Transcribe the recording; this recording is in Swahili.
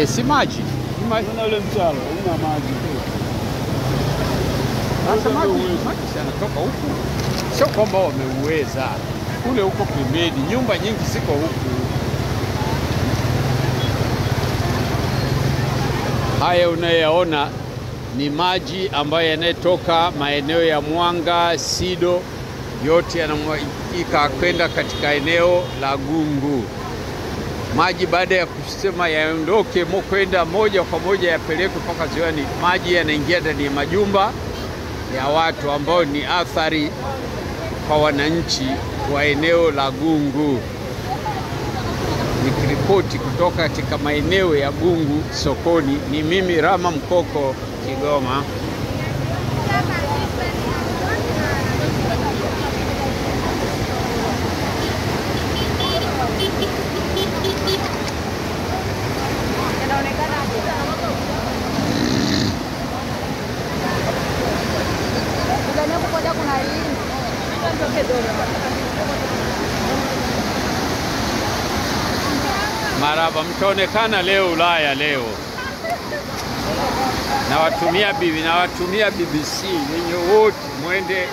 Si maji. Kuna ule mtaro, una maji. Sasa maji yanatoka huku. Sio kwamba wameuweza. Kule huko pembeni, nyumba nyingi ziko huku. Haya unayoyaona ni maji ambayo yanatoka maeneo ya Mwanga, Sido, yote yanamwagika kwenda katika eneo la Gungu. Maji baada ya kusema yaondoke kwenda moja kwa moja yapelekwe mpaka ziwani, maji yanaingia ndani ya majumba ya watu ambao ni athari kwa wananchi wa eneo la Gungu. Nikiripoti kutoka katika maeneo ya Gungu sokoni, ni mimi Rama Mkoko, Kigoma. Maraba, mtaonekana leo Ulaya leo. Na watumia BBC, ninyi wote mwende